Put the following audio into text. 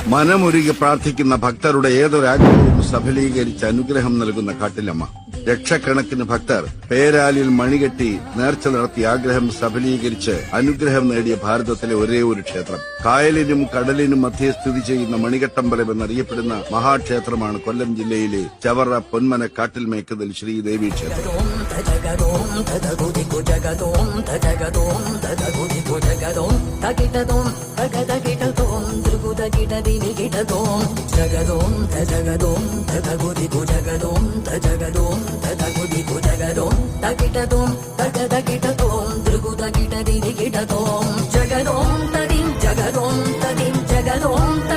മനമൊരുകി പ്രാർത്ഥിക്കുന്ന ഭക്തരുടെ ഏതൊരാഗ്രഹവും സഫലീകരിച്ച് അനുഗ്രഹം നൽകുന്ന കാട്ടിലമ്മ. ലക്ഷക്കണക്കിന് ഭക്തർ പേരാലിൽ മണികെട്ടി നേർച്ച നടത്തി ആഗ്രഹം സഫലീകരിച്ച് അനുഗ്രഹം നേടിയ ഭാരതത്തിലെ ഒരേ ഒരു ക്ഷേത്രം. കായലിനും കടലിനും മധ്യേ സ്ഥിതി ചെയ്യുന്ന മണികട്ടമ്പലം എന്നറിയപ്പെടുന്ന മഹാക്ഷേത്രമാണ് കൊല്ലം ജില്ലയിലെ ചവറ പൊന്മന കാട്ടിൽ മേക്കതിൽ ശ്രീദേവി ക്ഷേത്രം. ജഗദോം തദിം ജഗദോം തദിം ജഗദോം